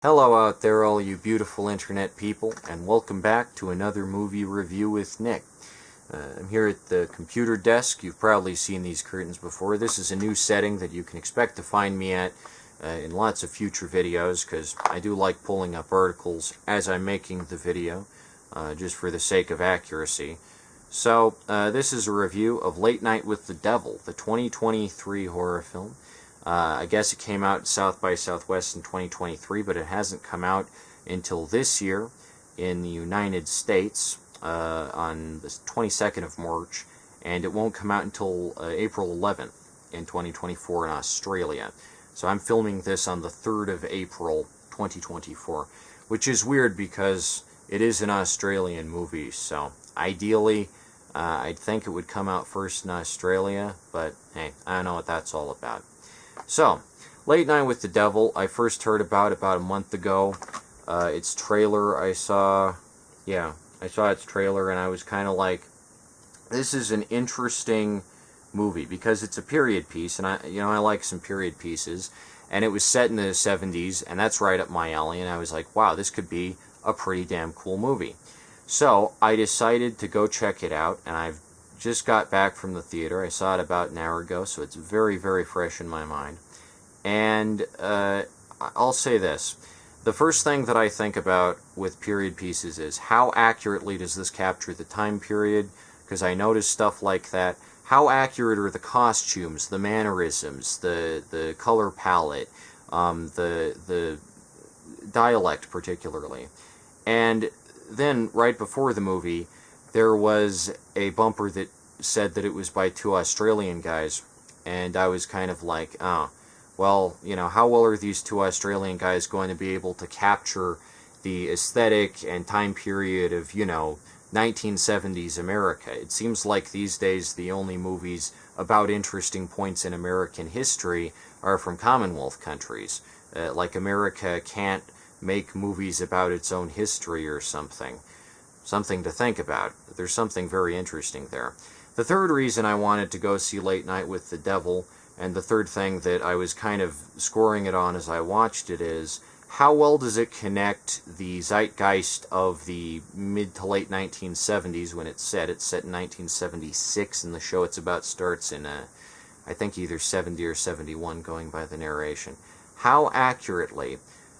Hello out there, all you beautiful internet people, and welcome back to another movie review with Nick. I'm here at the computer desk. You've probably seen these curtains before. This is a new setting that you can expect to find me at in lots of future videos, because I do like pulling up articles as I'm making the video, just for the sake of accuracy. So, this is a review of Late Night with the Devil, the 2023 horror film. I guess it came out South by Southwest in 2023, but it hasn't come out until this year in the United States on the 22nd of March, and it won't come out until April 11th in 2024 in Australia. So I'm filming this on the 3rd of April 2024, which is weird because it is an Australian movie, so ideally I'd think it would come out first in Australia, but hey, I don't know what that's all about. So, Late Night with the Devil, I first heard about a month ago. Its trailer, I saw its trailer, and I was kind of like, this is an interesting movie, because it's a period piece, and I like some period pieces, and it was set in the 70s, and that's right up my alley, and I was like, wow, this could be a pretty damn cool movie. So, I decided to go check it out, and I've just got back from the theater. I saw it about an hour ago, so it's very, very fresh in my mind. And I'll say this. The first thing that I think about with period pieces is how accurately does this capture the time period? Because I notice stuff like that. How accurate are the costumes, the mannerisms, the color palette, the dialect particularly. And then, right before the movie, there was a bumper that said that it was by two Australian guys, and I was kind of like, oh, well, how well are these two Australian guys going to be able to capture the aesthetic and time period of, 1970s America? It seems like these days the only movies about interesting points in American history are from Commonwealth countries. Like America can't make movies about its own history or something. Something to think about. There's something very interesting there. The third reason I wanted to go see Late Night with the Devil, and the third thing that I was kind of scoring it on as I watched it, is how well does it connect the zeitgeist of the mid to late 1970s when it's set. It's set in 1976, and the show it's about starts in, I think, either 70 or 71, going by the narration. How accurately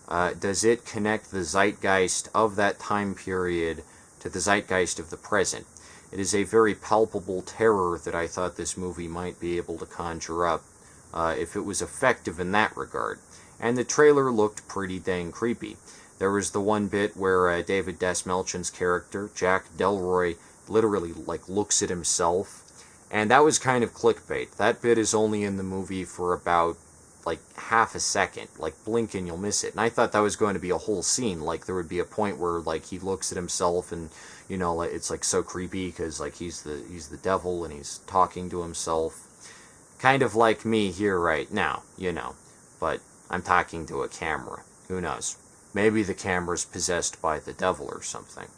does it connect the zeitgeist of that time period to the zeitgeist of the present? It is a very palpable terror that I thought this movie might be able to conjure up if it was effective in that regard. And the trailer looked pretty dang creepy. There was the one bit where David Dastmalchian's character, Jack Delroy, literally looks at himself, and that was kind of clickbait. That bit is only in the movie for about half a second. Blink and you'll miss it. And I thought that was going to be a whole scene. There would be a point where he looks at himself, and it's so creepy because he's the devil and he's talking to himself, kind of like me here right now, but I'm talking to a camera. Who knows? Maybe the camera's possessed by the devil or something,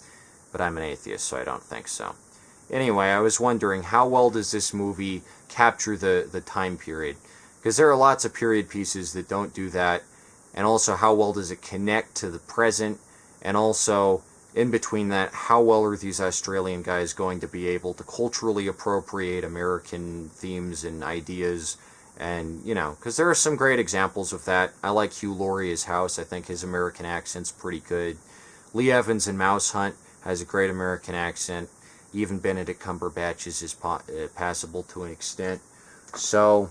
but I'm an atheist, so I don't think so. Anyway, I was wondering, how well does this movie capture the time period? Because there are lots of period pieces that don't do that, and also how well does it connect to the present, and also, in between that, how well are these Australian guys going to be able to culturally appropriate American themes and ideas, and, because there are some great examples of that. I like Hugh Laurie as House. I think his American accent's pretty good. Lee Evans in Mouse Hunt has a great American accent. Even Benedict Cumberbatch's is passable to an extent. So,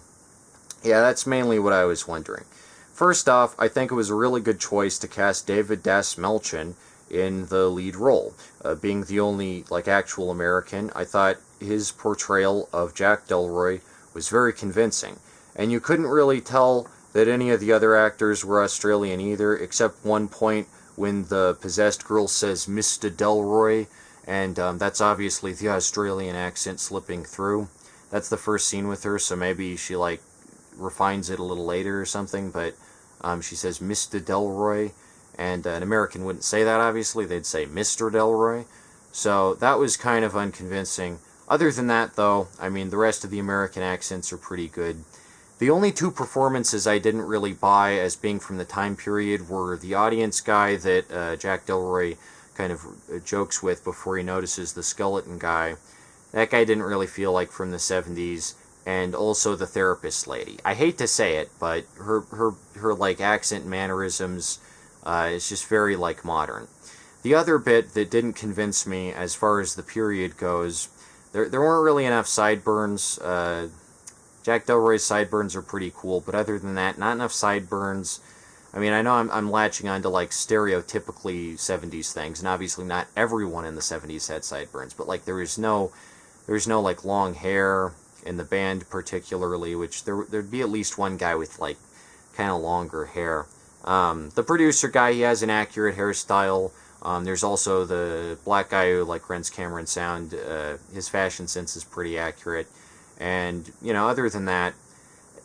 yeah, that's mainly what I was wondering. First off, I think it was a really good choice to cast David Dastmalchian in the lead role. Being the only, actual American, I thought his portrayal of Jack Delroy was very convincing. And you couldn't really tell that any of the other actors were Australian either, except one point when the possessed girl says Mr. Delroy, and that's obviously the Australian accent slipping through. That's the first scene with her, so maybe she, refines it a little later or something, but she says Mr. Delroy, and an American wouldn't say that, obviously. They'd say Mr. Delroy. So that was kind of unconvincing. Other than that, though, the rest of the American accents are pretty good. The only two performances I didn't really buy as being from the time period were the audience guy that Jack Delroy kind of jokes with before he notices the skeleton guy. That guy didn't really feel like from the 70s, and also the therapist lady. I hate to say it, but her like accent and mannerisms is just very like modern. The other bit that didn't convince me as far as the period goes, there weren't really enough sideburns. Jack Delroy's sideburns are pretty cool, but other than that, not enough sideburns. I mean, I know I'm latching on to like stereotypically 70s things, and obviously not everyone in the 70s had sideburns, but like there's no like long hair in the band particularly, which there'd be at least one guy with like kind of longer hair. The producer guy, he has an accurate hairstyle. There's also the black guy who like rents camera and sound. His fashion sense is pretty accurate. And, you know, other than that,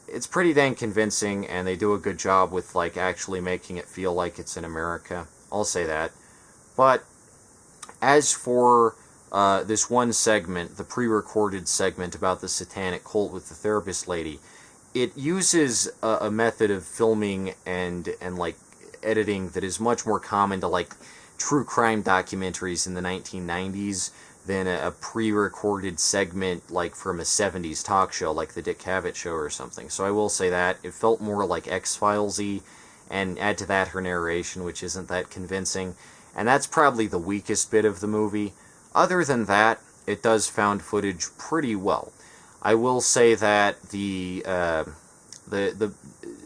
it's pretty dang convincing, and they do a good job with, like, actually making it feel like it's in America. I'll say that. But as for this one segment, the pre-recorded segment about the satanic cult with the therapist lady, it uses a method of filming and like, editing that is much more common to, like, true crime documentaries in the 1990s than a pre-recorded segment like from a 70s talk show like the Dick Cavett Show or something. So I will say that. It felt more like X-Files-y, and add to that her narration, which isn't that convincing. And that's probably the weakest bit of the movie. Other than that, it does found footage pretty well. I will say that the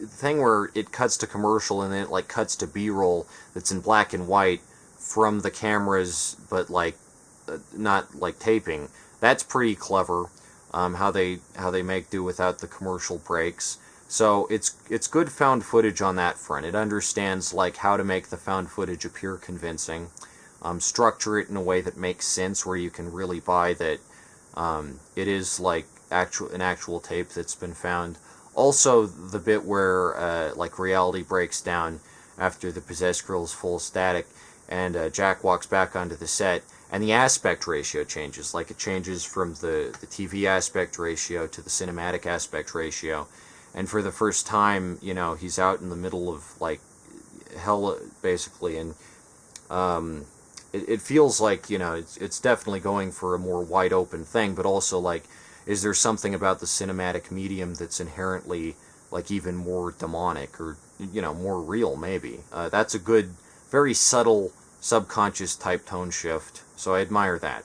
thing where it cuts to commercial and then it like cuts to B-roll that's in black and white from the cameras, but like not like taping. That's pretty clever. How they make do without the commercial breaks. So it's good found footage on that front. It understands like how to make the found footage appear convincing. Structure it in a way that makes sense, where you can really buy that it is like an actual tape that's been found. Also, the bit where like reality breaks down after the possessed girl is full of static, and Jack walks back onto the set, and the aspect ratio changes. Like, it changes from the TV aspect ratio to the cinematic aspect ratio. And for the first time, you know, he's out in the middle of, like, hell, basically. And it feels like, you know, it's definitely going for a more wide-open thing. But also, like, is there something about the cinematic medium that's inherently, like, even more demonic or, you know, more real, maybe? That's a good, very subtle, subconscious type tone shift, so I admire that.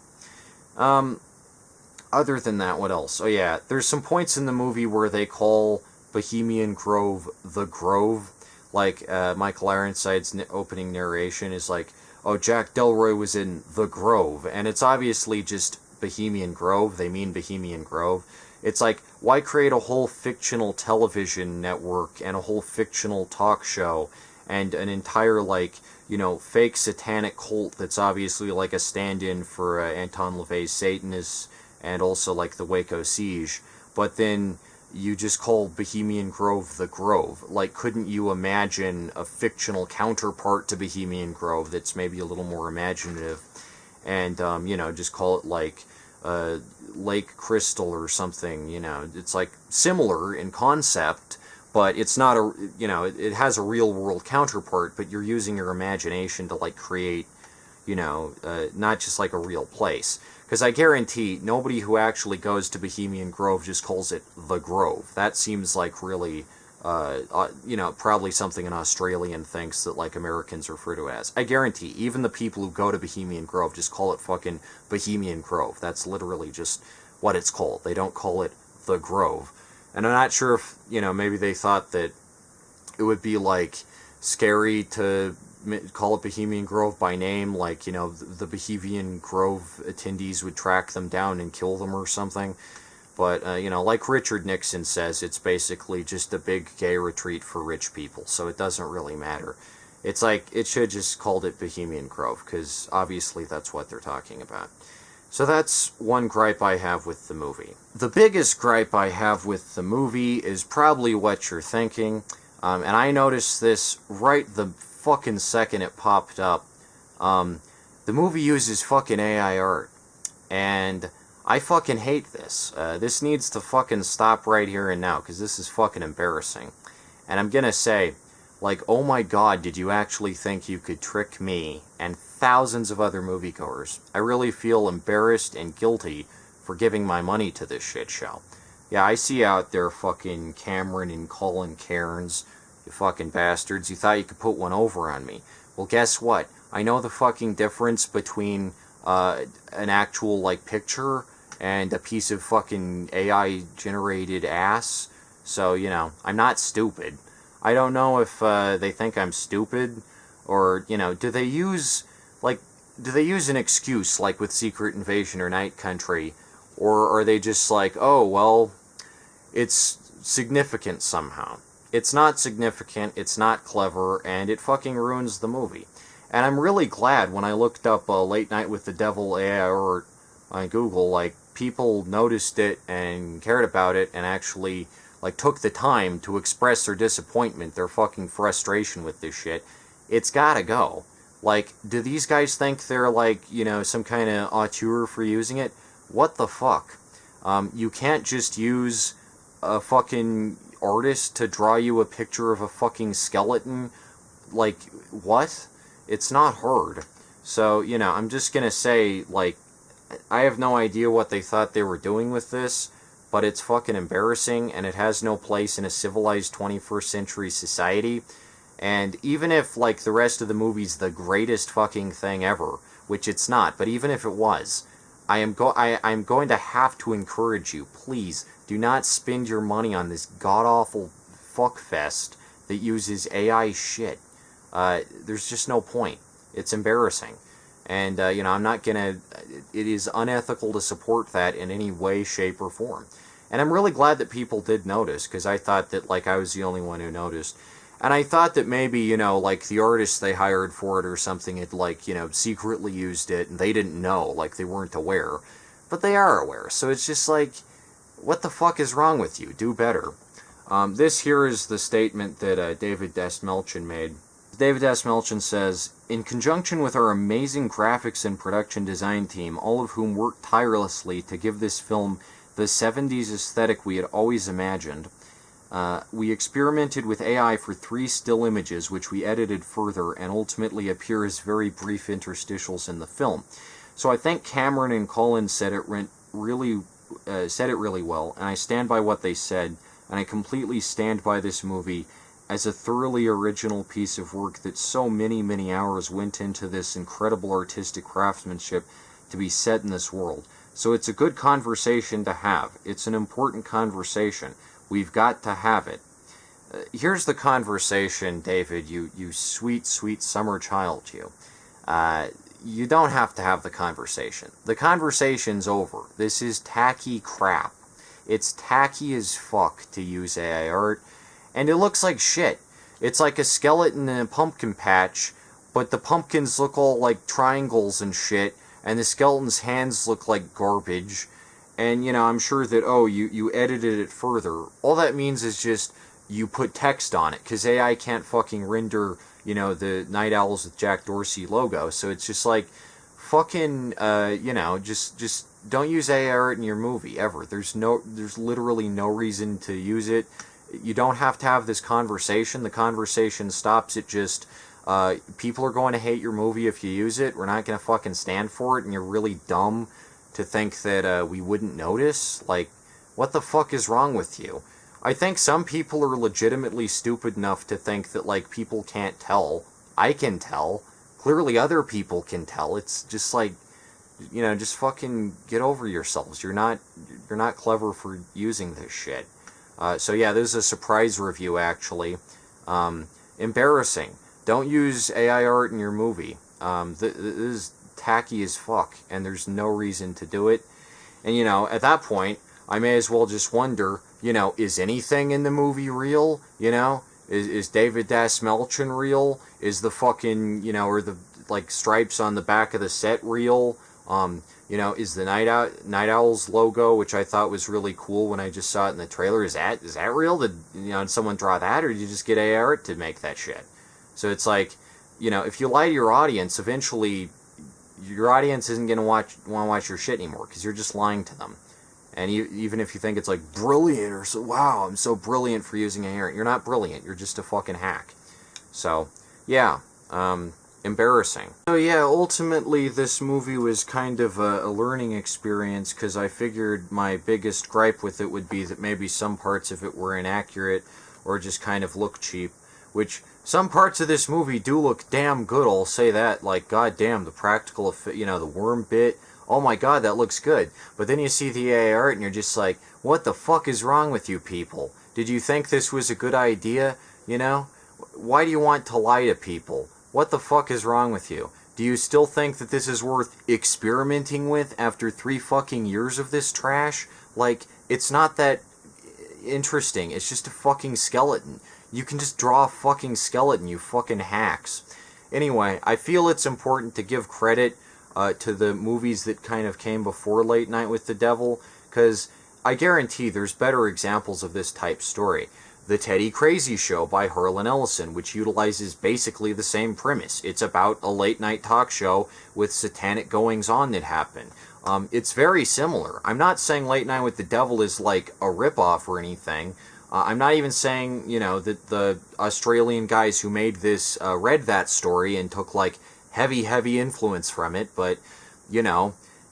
Other than that, what else? Oh yeah, there's some points in the movie where they call Bohemian Grove the Grove. Like, Michael Ironside's opening narration is like, oh, Jack Delroy was in the Grove, and it's obviously just Bohemian Grove. They mean Bohemian Grove. It's like, why create a whole fictional television network and a whole fictional talk show and an entire, like, you know, fake satanic cult that's obviously like a stand-in for Anton LaVey's Satanists and also like the Waco Siege, but then you just call Bohemian Grove the Grove. Like, couldn't you imagine a fictional counterpart to Bohemian Grove that's maybe a little more imaginative, and, you know, just call it like Lake Crystal or something, you know? It's like similar in concept, but it's not a, you know, it has a real-world counterpart, but you're using your imagination to, like, create, you know, not just, like, a real place. Because I guarantee nobody who actually goes to Bohemian Grove just calls it the Grove. That seems like really, you know, probably something an Australian thinks that, like, Americans refer to as. I guarantee even the people who go to Bohemian Grove just call it fucking Bohemian Grove. That's literally just what it's called. They don't call it the Grove. And I'm not sure if, you know, maybe they thought that it would be, like, scary to call it Bohemian Grove by name, like, you know, the Bohemian Grove attendees would track them down and kill them or something. But, you know, like Richard Nixon says, it's basically just a big gay retreat for rich people, so it doesn't really matter. It's like, it should just called it Bohemian Grove, because obviously that's what they're talking about. So that's one gripe I have with the movie. The biggest gripe I have with the movie is probably what you're thinking, and I noticed this right the fucking second it popped up. The movie uses fucking AI art, and I fucking hate this. This needs to fucking stop right here and now, because this is fucking embarrassing. And I'm gonna say, like, oh my god, did you actually think you could trick me and thousands of other moviegoers? I really feel embarrassed and guilty for giving my money to this shit show. Yeah, I see out there fucking Cameron and Colin Cairns, you fucking bastards. You thought you could put one over on me. Well, guess what? I know the fucking difference between an actual, like, picture and a piece of fucking AI-generated ass. So, you know, I'm not stupid. I don't know if they think I'm stupid, or, you know, do they use an excuse, like with Secret Invasion or Night Country, or are they just like, oh, well, it's significant somehow. It's not significant, it's not clever, and it fucking ruins the movie. And I'm really glad when I looked up Late Night with the Devil AI or on Google, like, people noticed it and cared about it and actually, like, took the time to express their disappointment, their fucking frustration with this shit. It's gotta go. Like, do these guys think they're, like, you know, some kind of auteur for using it? What the fuck? You can't just use a fucking artist to draw you a picture of a fucking skeleton? Like, what? It's not hard. So, you know, I'm just gonna say, like, I have no idea what they thought they were doing with this, but it's fucking embarrassing, and it has no place in a civilized 21st century society. And even if, like, the rest of the movie's the greatest fucking thing ever, which it's not, but even if it was, I'm going to have to encourage you, please, do not spend your money on this god-awful fuckfest that uses AI shit. There's just no point. It's embarrassing. And, you know, I'm not gonna... It is unethical to support that in any way, shape, or form. And I'm really glad that people did notice, because I thought that, like, I was the only one who noticed. And I thought that maybe, you know, like, the artists they hired for it or something had, like, you know, secretly used it, and they didn't know, like, they weren't aware. But they are aware, so it's just like, what the fuck is wrong with you? Do better. This here is the statement that David Dastmalchian made. David Dastmalchian says, in conjunction with our amazing graphics and production design team, all of whom worked tirelessly to give this film the 70s aesthetic we had always imagined, we experimented with AI for 3 still images, which we edited further and ultimately appear as very brief interstitials in the film. So I think Cameron and Colin said it really well, and I stand by what they said, and I completely stand by this movie as a thoroughly original piece of work that so many, many hours went into this incredible artistic craftsmanship to be set in this world. So it's a good conversation to have. It's an important conversation. We've got to have it. Here's the conversation, David, you sweet, sweet summer child, you. You don't have to have the conversation. The conversation's over. This is tacky crap. It's tacky as fuck to use AI art, and it looks like shit. It's like a skeleton in a pumpkin patch, but the pumpkins look all like triangles and shit, and the skeleton's hands look like garbage. And, you know, I'm sure that, oh, you edited it further. All that means is just you put text on it, because AI can't fucking render, you know, the Night Owls with Jack Dorsey logo. So it's just like, fucking, you know, just don't use AI art in your movie, ever. There's literally no reason to use it. You don't have to have this conversation. The conversation stops at just, people are going to hate your movie if you use it. We're not going to fucking stand for it, and you're really dumb to think that we wouldn't notice. Like, what the fuck is wrong with you? I think some people are legitimately stupid enough to think that, like, people can't tell. I can tell. Clearly other people can tell. It's just like, you know, just fucking get over yourselves. You're not clever for using this shit. So yeah, this is a surprise review, actually. Embarrassing. Don't use AI art in your movie. This is tacky as fuck, and there's no reason to do it. And, you know, at that point, I may as well just wonder, you know, is anything in the movie real? You know? Is David Dastmalchian real? Is the fucking, you know, or the, like, stripes on the back of the set real? You know, is the Night Owls logo, which I thought was really cool when I just saw it in the trailer, is that real? Did, you know, did someone draw that, or did you just get AI art to make that shit? So it's like, you know, if you lie to your audience, eventually your audience isn't going to want to watch your shit anymore because you're just lying to them. And even if you think it's like brilliant or so, wow, I'm so brilliant for using AI, you're not brilliant. You're just a fucking hack. So, yeah, embarrassing. So yeah, ultimately this movie was kind of a learning experience because I figured my biggest gripe with it would be that maybe some parts of it were inaccurate or just kind of look cheap, which some parts of this movie do look damn good, I'll say that. Like, goddamn, the practical effect, the worm bit, oh my god, that looks good. But then you see the AI art and you're just like, what the fuck is wrong with you people? Did you think this was a good idea? Why do you want to lie to people? What the fuck is wrong with you? Do you still think that this is worth experimenting with after 3 fucking years of this trash? Like, it's not that interesting. It's just a fucking skeleton. You can just draw a fucking skeleton, you fucking hacks. Anyway, I feel it's important to give credit to the movies that kind of came before Late Night with the Devil, because I guarantee there's better examples of this type story. The Teddy Crazy Show by Harlan Ellison, which utilizes basically the same premise. It's about a late night talk show with satanic goings-on that happen. It's very similar. I'm not saying Late Night with the Devil is like a ripoff or anything. I'm not even saying, that the Australian guys who made this read that story and took like heavy influence from it, but,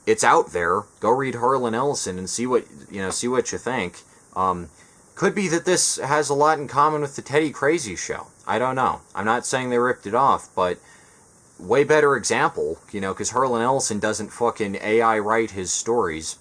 it's out there. Go read Harlan Ellison and see what you think. Could be that this has a lot in common with the Teddy Crazy Show. I don't know. I'm not saying they ripped it off, but way better example, because Harlan Ellison doesn't fucking AI write his stories.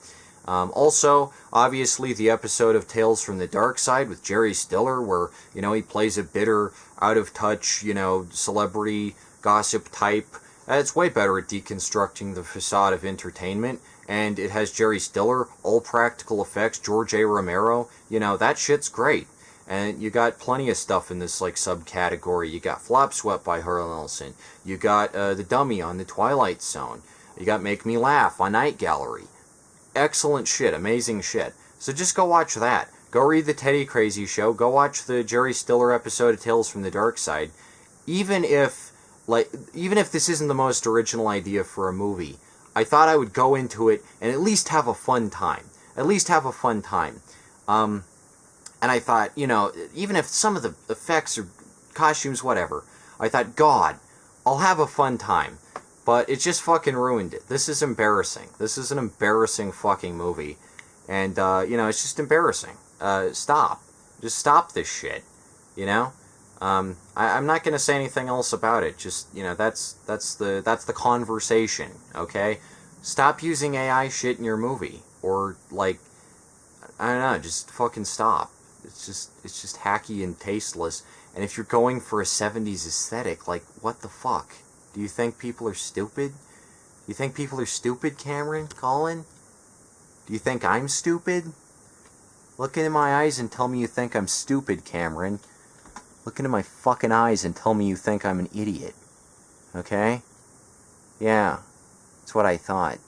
Also, obviously, the episode of Tales from the Dark Side with Jerry Stiller, where, he plays a bitter, out-of-touch, celebrity gossip type. It's way better at deconstructing the facade of entertainment. And it has Jerry Stiller, all practical effects, George A. Romero. That shit's great. And you got plenty of stuff in this, subcategory. You got Flop Swept by Harlan Ellison. You got The Dummy on The Twilight Zone. You got Make Me Laugh on Night Gallery. Excellent shit. Amazing shit. So just go watch that. Go read the Teddy Crazy Show. Go watch the Jerry Stiller episode of Tales from the Dark Side. Even if this isn't the most original idea for a movie, I thought I would go into it and at least have a fun time. And I thought, even if some of the effects or costumes, whatever, I thought, God, I'll have a fun time. But it just fucking ruined it. This is embarrassing. This is an embarrassing fucking movie. And, it's just embarrassing. Stop. Just stop this shit. I'm not going to say anything else about it. Just, that's the conversation, okay? Stop using AI shit in your movie. Or, I don't know, just fucking stop. It's just hacky and tasteless. And if you're going for a 70s aesthetic, what the fuck? Do you think people are stupid? You think people are stupid, Cameron? Colin? Do you think I'm stupid? Look into my eyes and tell me you think I'm stupid, Cameron. Look into my fucking eyes and tell me you think I'm an idiot. Okay? Yeah. That's what I thought.